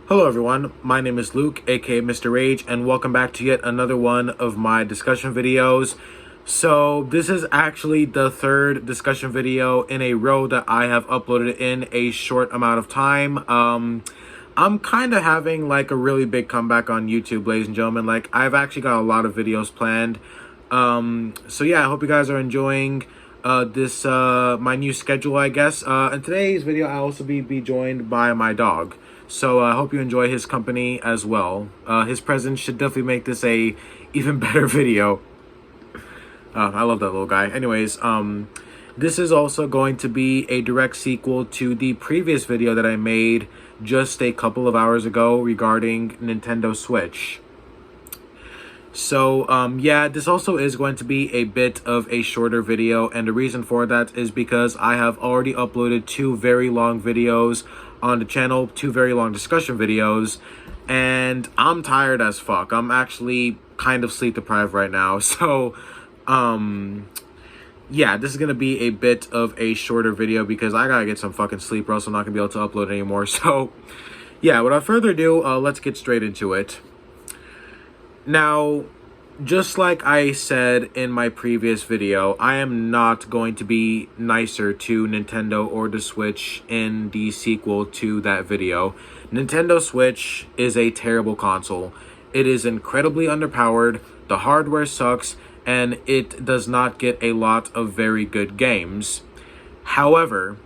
Hello everyone, my name is Luke, aka Mr. Rage, and welcome back to yet another one of my discussion videos. So this is actually the third discussion video in a row that I have uploaded in a short amount of time. I'm kind of having like a really big comeback on YouTube, ladies and gentlemen. Like, I've actually got a lot of videos planned. So yeah, I hope you guys are enjoying this my new schedule, I guess. In today's video, I'll also be joined by my dog. So I hope you enjoy his company as well. His presence should definitely make this a even better video. I love that little guy. Anyways, this is also going to be a direct sequel to the previous video that I made just a couple of hours ago regarding Nintendo Switch. So, yeah, this also is going to be a bit of a shorter video, and the reason for that is because I have already uploaded two very long videos on the channel, two very long discussion videos, and I'm tired as fuck. I'm actually kind of sleep deprived right now, so, yeah, this is gonna be a bit of a shorter video because I gotta get some fucking sleep or else I'm not gonna be able to upload anymore. So, yeah, without further ado, let's get straight into it. Now, just like I said in my previous video, I am not going to be nicer to Nintendo or the Switch in the sequel to that video. Nintendo Switch is a terrible console. It is incredibly underpowered, the hardware sucks, and it does not get a lot of very good games. However,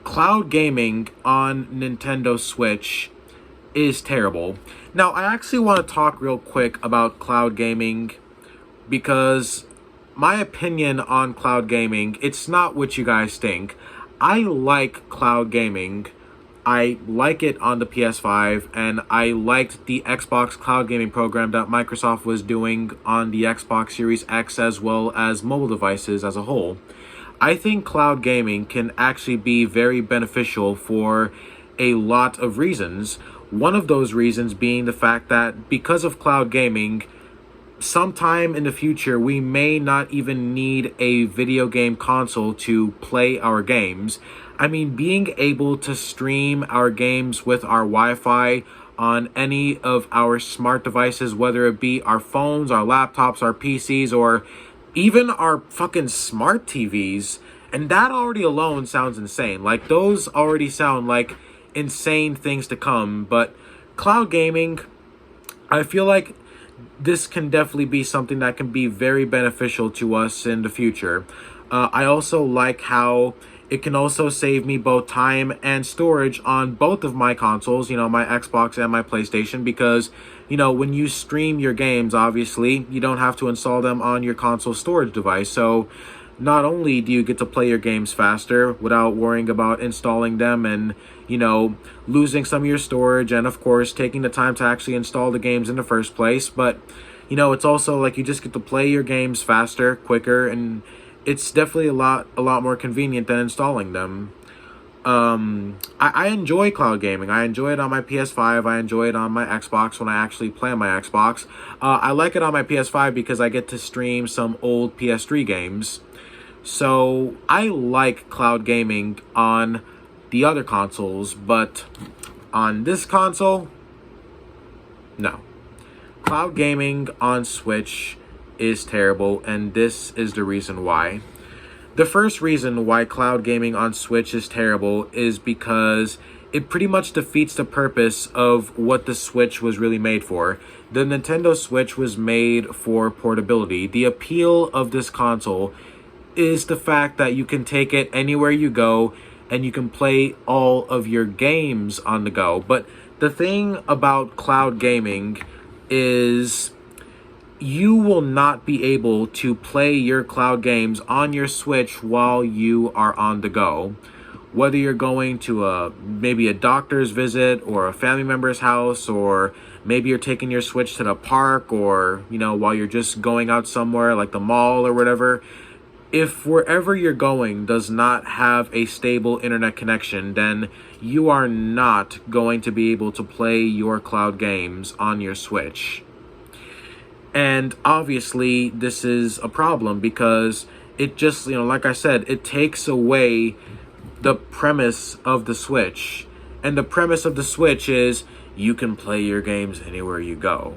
cloud gaming on Nintendo Switch is terrible. Now, I actually want to talk real quick about cloud gaming because my opinion on cloud gaming, it's not what you guys think. I like cloud gaming. I like it on the PS5, and I liked the Xbox cloud gaming program that Microsoft was doing on the Xbox Series X as well as mobile devices as a whole. I think cloud gaming can actually be very beneficial for a lot of reasons. One of those reasons being the fact that because of cloud gaming, sometime in the future, we may not even need a video game console to play our games. I mean, being able to stream our games with our Wi-Fi on any of our smart devices, whether it be our phones, our laptops, our PCs, or even our fucking smart TVs, and that already alone sounds insane. Like, those already sound like insane things to come, but cloud gaming, I feel like this can definitely be something that can be very beneficial to us in the future. I also like how it can also save me both time and storage on both of my consoles, you know, my Xbox and my PlayStation, because, you know, when you stream your games, obviously, you don't have to install them on your console storage device. So not only do you get to play your games faster without worrying about installing them and, you know, losing some of your storage and, of course, taking the time to actually install the games in the first place, but, you know, it's also like you just get to play your games faster, quicker, and it's definitely a lot more convenient than installing them. I enjoy cloud gaming. I enjoy it on my PS5. I enjoy it on my Xbox when I actually play on my Xbox. I like it on my PS5 because I get to stream some old PS3 games. So I like cloud gaming on the other consoles, but on this console, no. Cloud gaming on Switch is terrible, and this is the reason why. The first reason why cloud gaming on Switch is terrible is because it pretty much defeats the purpose of what the Switch was really made for. The Nintendo Switch was made for portability. The appeal of this console is the fact that you can take it anywhere you go and you can play all of your games on the go. But the thing about cloud gaming is you will not be able to play your cloud games on your Switch while you are on the go. Whether you're going to maybe a doctor's visit or a family member's house, or maybe you're taking your Switch to the park, or, you know, while you're just going out somewhere like the mall or whatever, if wherever you're going does not have a stable internet connection, then you are not going to be able to play your cloud games on your Switch. And obviously, this is a problem because it just, you know, like I said, it takes away the premise of the Switch. And the premise of the Switch is you can play your games anywhere you go.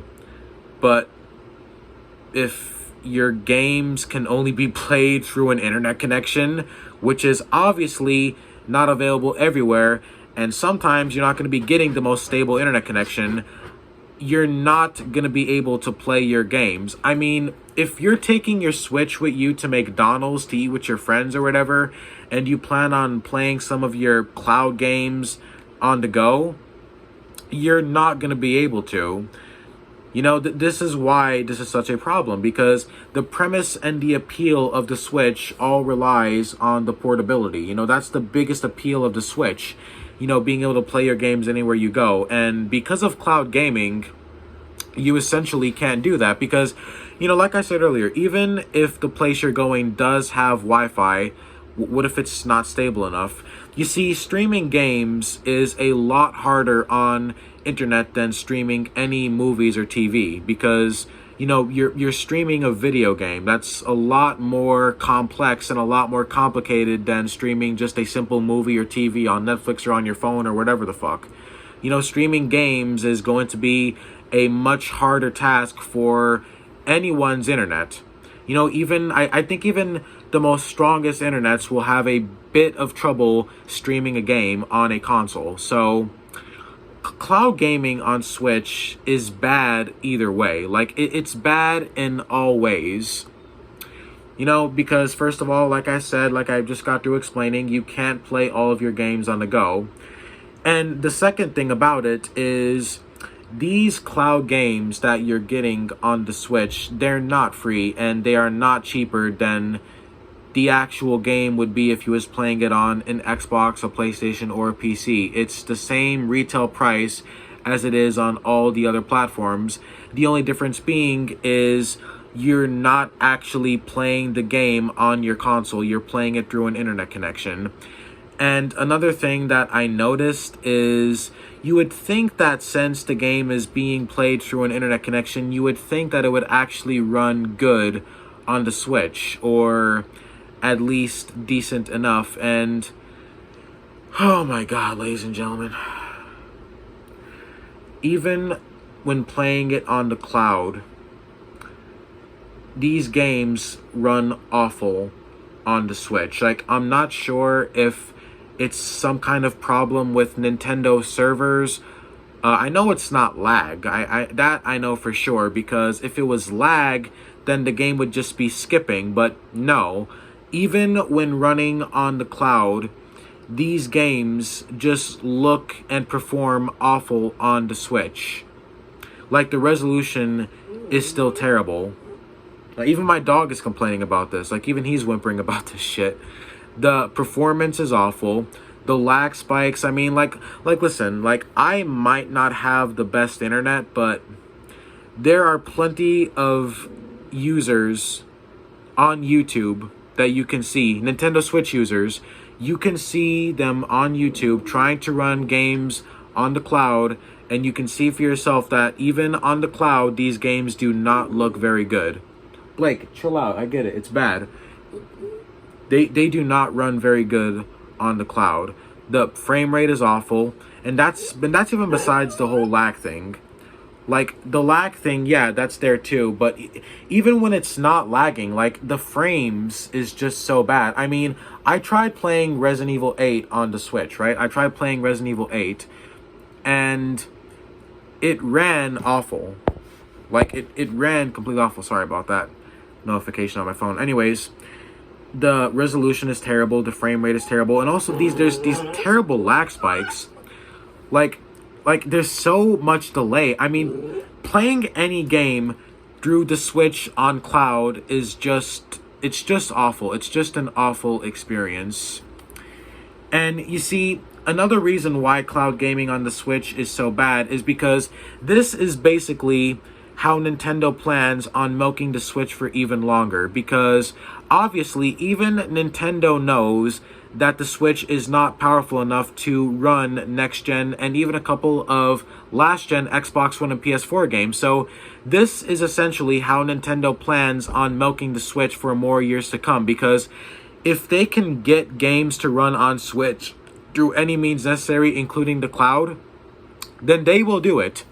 But if your games can only be played through an internet connection, which is obviously not available everywhere, and sometimes you're not going to be getting the most stable internet connection, you're not going to be able to play your games. I mean, if you're taking your Switch with you to McDonald's to eat with your friends or whatever, and you plan on playing some of your cloud games on the go, you're not going to be able to. You know, this is why this is such a problem, because the premise and the appeal of the Switch all relies on the portability. You know, that's the biggest appeal of the Switch. You know, being able to play your games anywhere you go. And because of cloud gaming, you essentially can't do that because, you know, like I said earlier, even if the place you're going does have Wi-Fi, what if it's not stable enough? You see, streaming games is a lot harder on internet than streaming any movies or TV because, you know, you're streaming a video game. That's a lot more complex and a lot more complicated than streaming just a simple movie or TV on Netflix or on your phone or whatever the fuck. You know, streaming games is going to be a much harder task for anyone's internet. You know, I think even the most strongest internets will have a bit of trouble streaming a game on a console. So cloud gaming on Switch is bad either way. Like, it's bad in all ways. You know, because first of all, like I said, like I just got through explaining, you can't play all of your games on the go. And the second thing about it is these cloud games that you're getting on the Switch, they're not free and they are not cheaper than the actual game would be if you was playing it on an Xbox, a PlayStation, or a PC. It's the same retail price as it is on all the other platforms. The only difference being is you're not actually playing the game on your console. You're playing it through an internet connection. And another thing that I noticed is you would think that since the game is being played through an internet connection, you would think that it would actually run good on the Switch, or at least decent enough. And oh my god, ladies and gentlemen, even when playing it on the cloud, these games run awful on the Switch. Like, I'm not sure if it's some kind of problem with Nintendo servers. I know it's not lag. I know for sure, because if it was lag, then the game would just be skipping. But no, even when running on the cloud, these games just look and perform awful on the Switch. Like, the resolution is still terrible. Even my dog is complaining about this. Like, even he's whimpering about this shit. The performance is awful. The lag spikes. I mean, like listen, like, I might not have the best internet, but there are plenty of users on YouTube that you can see, Nintendo Switch users, you can see them on YouTube trying to run games on the cloud, and you can see for yourself that even on the cloud, these games do not look very good. Blake, chill out. I get it. It's bad. They do not run very good on the cloud. The frame rate is awful, and that's even besides the whole lag thing. Like, the lag thing, yeah, that's there too, but even when it's not lagging, like, the frames is just so bad. I mean, I tried playing Resident Evil 8 on the Switch, right? I tried playing Resident Evil 8, and it ran awful. Like, it ran completely awful. Sorry about that notification on my phone. Anyways, the resolution is terrible, the frame rate is terrible, and also there's these terrible lag spikes. Like, there's so much delay. I mean, playing any game through the Switch on cloud is it's just awful. It's just an awful experience. And you see, another reason why cloud gaming on the Switch is so bad is because this is basically how Nintendo plans on milking the Switch for even longer. Because obviously, even Nintendo knows that the Switch is not powerful enough to run next-gen and even a couple of last-gen Xbox One and PS4 games. So this is essentially how Nintendo plans on milking the Switch for more years to come. Because if they can get games to run on Switch through any means necessary, including the cloud, then they will do it.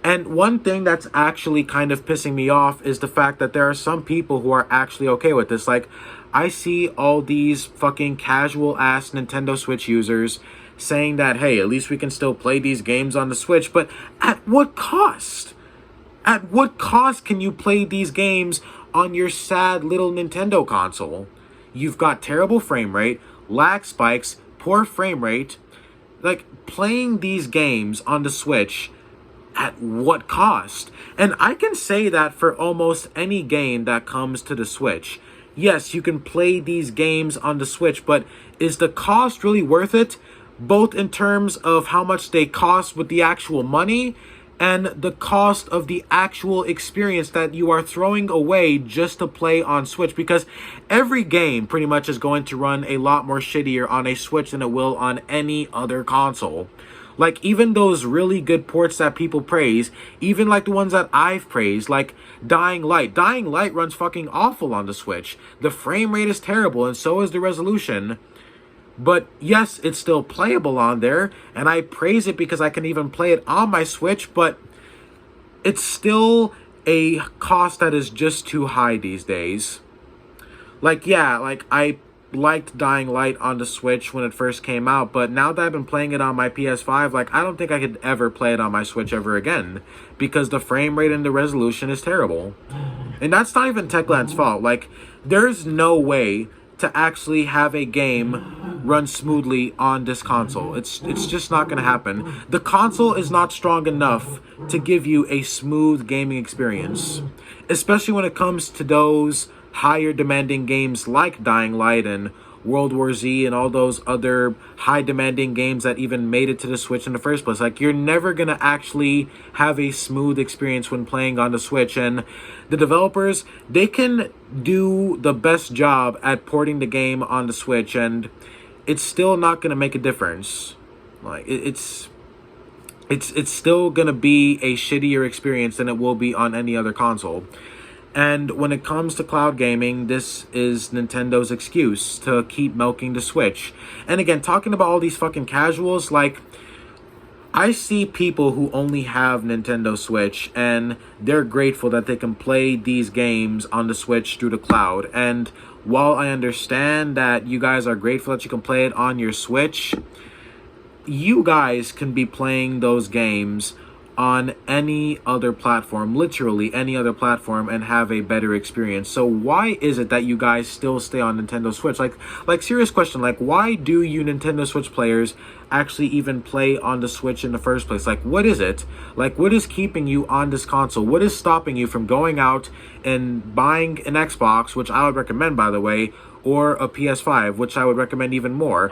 And one thing that's actually kind of pissing me off is the fact that there are some people who are actually okay with this. Like, I see all these fucking casual ass Nintendo Switch users saying that, hey, at least we can still play these games on the Switch, but at what cost? At what cost can you play these games on your sad little Nintendo console? You've got terrible frame rate, lag spikes, poor frame rate. Like, playing these games on the Switch, at what cost? And I can say that for almost any game that comes to the Switch. Yes, you can play these games on the Switch, but is the cost really worth it? Both in terms of how much they cost with the actual money and the cost of the actual experience that you are throwing away just to play on Switch. Because every game pretty much is going to run a lot more shittier on a Switch than it will on any other console. Like, even those really good ports that people praise, even like the ones that I've praised, like Dying Light. Dying Light runs fucking awful on the Switch. The frame rate is terrible, and so is the resolution. But yes, it's still playable on there, and I praise it because I can even play it on my Switch, but it's still a cost that is just too high these days. Like, yeah, like, I liked Dying Light on the Switch when it first came out, but now that I've been playing it on my PS5, like, I don't think I could ever play it on my Switch ever again, because the frame rate and the resolution is terrible. And that's not even Techland's fault. Like, there's no way to actually have a game run smoothly on this console. It's just not going to happen. The console is not strong enough to give you a smooth gaming experience, especially when it comes to those higher demanding games like Dying Light and World War Z and all those other high demanding games that even made it to the Switch in the first place. Like, you're never gonna actually have a smooth experience when playing on the Switch, and the developers, they can do the best job at porting the game on the Switch, and it's still not gonna make a difference. Like, it's still gonna be a shittier experience than it will be on any other console. And when it comes to cloud gaming, this is Nintendo's excuse to keep milking the Switch. And again, talking about all these fucking casuals, like, I see people who only have Nintendo Switch and they're grateful that they can play these games on the Switch through the cloud. And while I understand that you guys are grateful that you can play it on your Switch, you guys can be playing those games on any other platform, literally any other platform, and have a better experience. So why is it that you guys still stay on Nintendo Switch? Like serious question, like, why do you Nintendo Switch players actually even play on the Switch in the first place? Like, what is it? Like, what is keeping you on this console? What is stopping you from going out and buying an Xbox, which I would recommend, by the way, or a PS5, which I would recommend even more?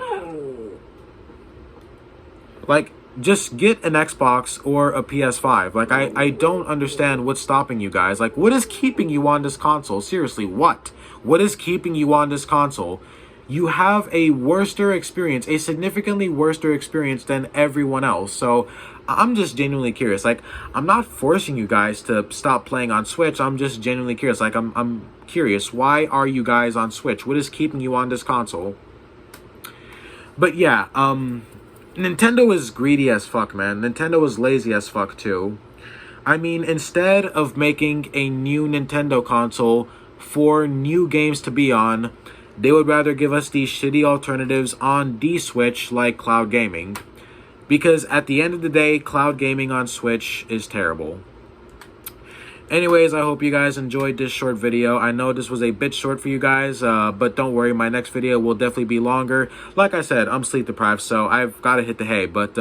Like, just get an Xbox or a PS5. Like, I don't understand what's stopping you guys. Like, what is keeping you on this console? Seriously, what? What is keeping you on this console? You have a worser experience, a significantly worser experience than everyone else. So, I'm just genuinely curious. Like, I'm not forcing you guys to stop playing on Switch. I'm just genuinely curious. Like, I'm curious. Why are you guys on Switch? What is keeping you on this console? But yeah, Nintendo is greedy as fuck, man. Nintendo is lazy as fuck, too. I mean, instead of making a new Nintendo console for new games to be on, they would rather give us these shitty alternatives on the Switch, like cloud gaming. Because at the end of the day, cloud gaming on Switch is terrible. Anyways, I hope you guys enjoyed this short video. I know this was a bit short for you guys, but don't worry, my next video will definitely be longer. Like I said, I'm sleep deprived, so I've got to hit the hay. But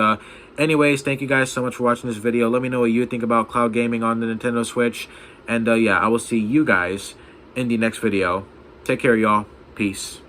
anyways, thank you guys so much for watching this video. Let me know what you think about cloud gaming on the Nintendo Switch. And yeah, I will see you guys in the next video. Take care, y'all. Peace.